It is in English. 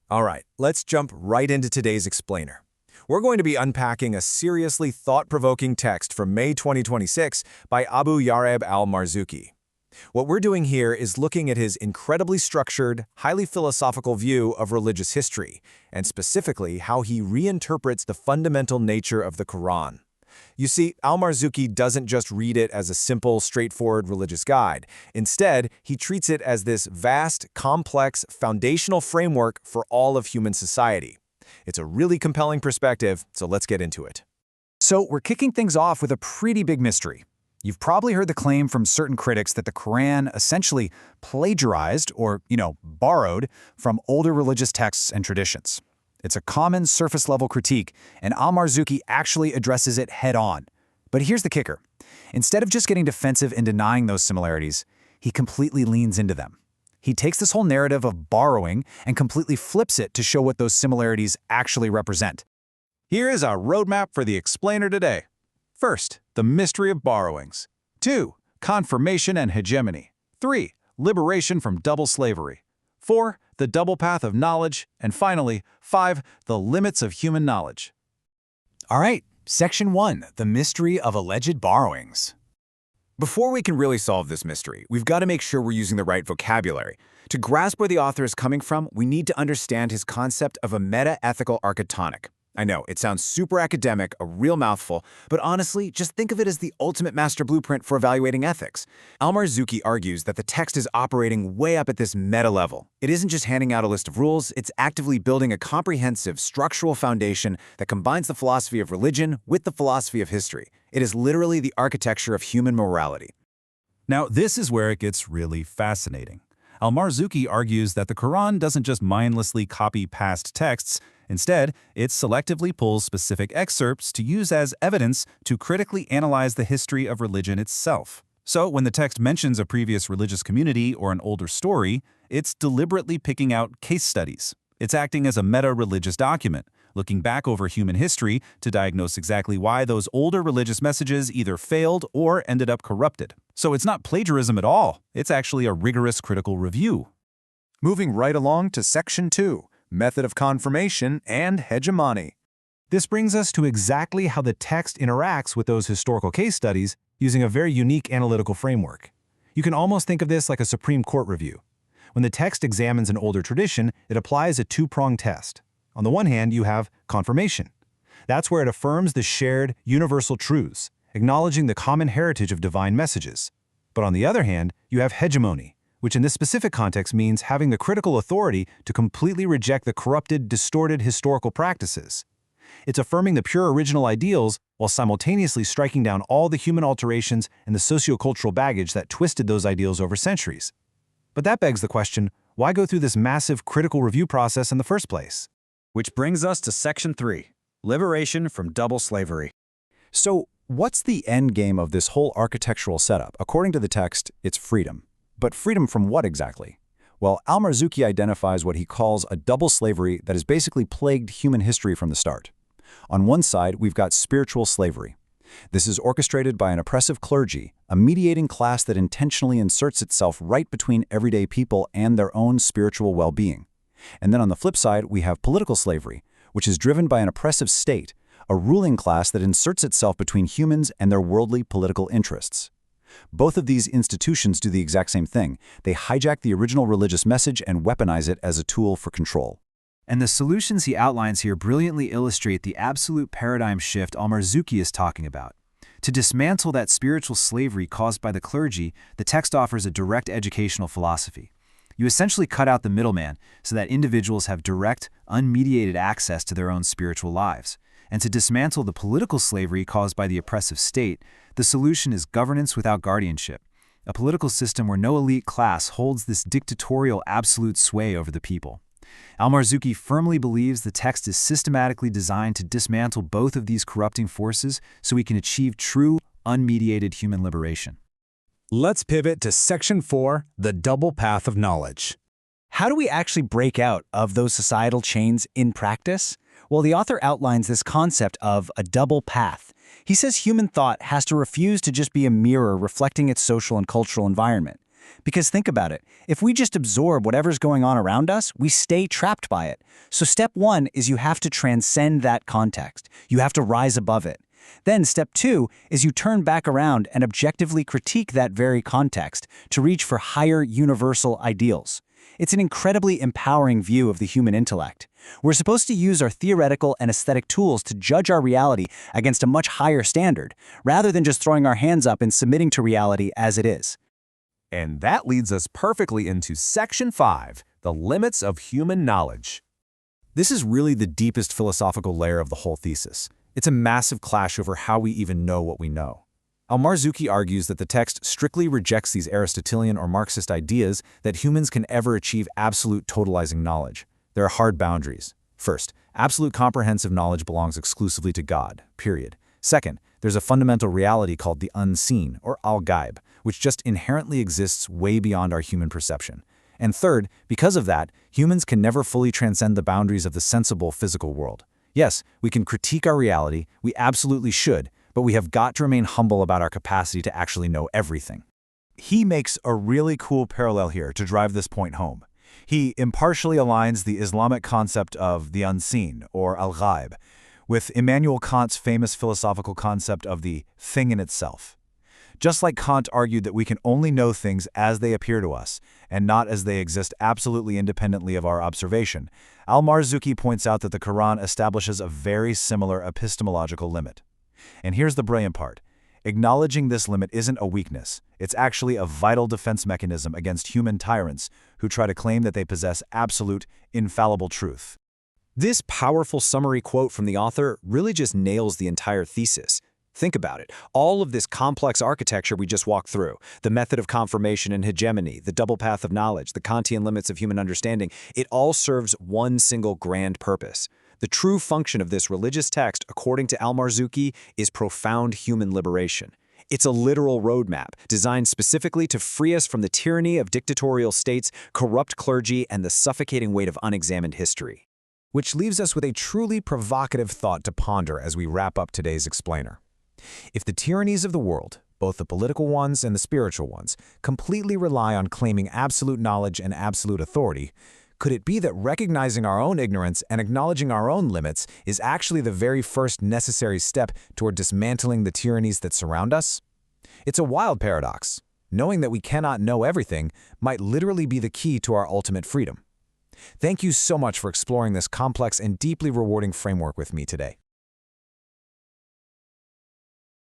All right, let's jump right into today's explainer. We're going to be unpacking a seriously thought-provoking text from May 2026 by Abu Yareb al-Marzuki. What we're doing here is looking at his incredibly structured, highly philosophical view of religious history, and specifically how he reinterprets the fundamental nature of the Quran. You see, al-Marzuki doesn't just read it as a simple, straightforward religious guide. Instead, he treats it as this vast, complex, foundational framework for all of human society. It's a really compelling perspective, so let's get into it. So we're kicking things off with a pretty big mystery. You've probably heard the claim from certain critics that the Quran essentially plagiarized or, borrowed from older religious texts and traditions. It's a common surface-level critique, and al-Marzuki actually addresses it head-on. But here's the kicker. Instead of just getting defensive and denying those similarities, he completely leans into them. He takes this whole narrative of borrowing and completely flips it to show what those similarities actually represent. Here is our roadmap for the explainer today. First, the mystery of borrowings. 2. Confirmation and hegemony. 3. Liberation from double slavery. 4. The double path of knowledge. And finally, 5. The limits of human knowledge. All right, Section 1, the mystery of alleged borrowings. Before we can really solve this mystery, we've got to make sure we're using the right vocabulary. To grasp where the author is coming from, we need to understand his concept of a meta-ethical architectonic. I know, it sounds super academic, a real mouthful, but honestly, just think of it as the ultimate master blueprint for evaluating ethics. Al-Marzuki argues that the text is operating way up at this meta level. It isn't just handing out a list of rules, it's actively building a comprehensive, structural foundation that combines the philosophy of religion with the philosophy of history. It is literally the architecture of human morality. Now, this is where it gets really fascinating. Al-Marzuki argues that the Quran doesn't just mindlessly copy past texts. Instead, it selectively pulls specific excerpts to use as evidence to critically analyze the history of religion itself. So when the text mentions a previous religious community or an older story, it's deliberately picking out case studies. It's acting as a meta-religious document, looking back over human history to diagnose exactly why those older religious messages either failed or ended up corrupted. So it's not plagiarism at all. It's actually a rigorous critical review. Moving right along to Section 2. Method of confirmation and hegemony. This brings us to exactly how the text interacts with those historical case studies using a very unique analytical framework. You can almost think of this like a Supreme Court review. When the text examines an older tradition, it applies a two-pronged test. On the one hand, you have confirmation. That's where it affirms the shared, universal truths, acknowledging the common heritage of divine messages. But on the other hand, you have hegemony, which in this specific context means having the critical authority to completely reject the corrupted, distorted historical practices. It's affirming the pure original ideals while simultaneously striking down all the human alterations and the sociocultural baggage that twisted those ideals over centuries. But that begs the question, why go through this massive critical review process in the first place? Which brings us to Section 3, Liberation from Double Slavery. So, what's the end game of this whole architectural setup? According to the text, it's freedom. But freedom from what exactly? Well, al-Marzuki identifies what he calls a double slavery that has basically plagued human history from the start. On one side, we've got spiritual slavery. This is orchestrated by an oppressive clergy, a mediating class that intentionally inserts itself right between everyday people and their own spiritual well-being. And then on the flip side, we have political slavery, which is driven by an oppressive state, a ruling class that inserts itself between humans and their worldly political interests. Both of these institutions do the exact same thing. They hijack the original religious message and weaponize it as a tool for control. And the solutions he outlines here brilliantly illustrate the absolute paradigm shift al-Marzuki is talking about. To dismantle that spiritual slavery caused by the clergy, the text offers a direct educational philosophy. You essentially cut out the middleman so that individuals have direct, unmediated access to their own spiritual lives. And to dismantle the political slavery caused by the oppressive state, the solution is governance without guardianship, a political system where no elite class holds this dictatorial absolute sway over the people. Al-Marzuki firmly believes the text is systematically designed to dismantle both of these corrupting forces so we can achieve true, unmediated human liberation. Let's pivot to Section 4, the double path of knowledge. How do we actually break out of those societal chains in practice? Well, the author outlines this concept of a double path. He says human thought has to refuse to just be a mirror reflecting its social and cultural environment. Because think about it, if we just absorb whatever's going on around us, we stay trapped by it. So step 1 is you have to transcend that context. You have to rise above it. Then step 2 is you turn back around and objectively critique that very context to reach for higher universal ideals. It's an incredibly empowering view of the human intellect. We're supposed to use our theoretical and aesthetic tools to judge our reality against a much higher standard, rather than just throwing our hands up and submitting to reality as it is. And that leads us perfectly into Section 5, the limits of human knowledge. This is really the deepest philosophical layer of the whole thesis. It's a massive clash over how we even know what we know. Al-Marzouki argues that the text strictly rejects these Aristotelian or Marxist ideas that humans can ever achieve absolute totalizing knowledge. There are hard boundaries. First, absolute comprehensive knowledge belongs exclusively to God, period. Second, there's a fundamental reality called the unseen, or al-ghaib, which just inherently exists way beyond our human perception. And third, because of that, humans can never fully transcend the boundaries of the sensible physical world. Yes, we can critique our reality, we absolutely should, but we have got to remain humble about our capacity to actually know everything. He makes a really cool parallel here to drive this point home. He impartially aligns the Islamic concept of the unseen, or al-ghaib, with Immanuel Kant's famous philosophical concept of the thing in itself. Just like Kant argued that we can only know things as they appear to us, and not as they exist absolutely independently of our observation, Al-Marzouki points out that the Quran establishes a very similar epistemological limit. And here's the brilliant part. Acknowledging this limit isn't a weakness. It's actually a vital defense mechanism against human tyrants who try to claim that they possess absolute, infallible truth. This powerful summary quote from the author really just nails the entire thesis. Think about it. All of this complex architecture we just walked through, the method of confirmation and hegemony, the double path of knowledge, the Kantian limits of human understanding, it all serves one single grand purpose. The true function of this religious text, according to Al-Marzouki, is profound human liberation. It's a literal roadmap designed specifically to free us from the tyranny of dictatorial states, corrupt clergy, and the suffocating weight of unexamined history. Which leaves us with a truly provocative thought to ponder as we wrap up today's explainer. If the tyrannies of the world, both the political ones and the spiritual ones, completely rely on claiming absolute knowledge and absolute authority, could it be that recognizing our own ignorance and acknowledging our own limits is actually the very first necessary step toward dismantling the tyrannies that surround us? It's a wild paradox. Knowing that we cannot know everything might literally be the key to our ultimate freedom. Thank you so much for exploring this complex and deeply rewarding framework with me today.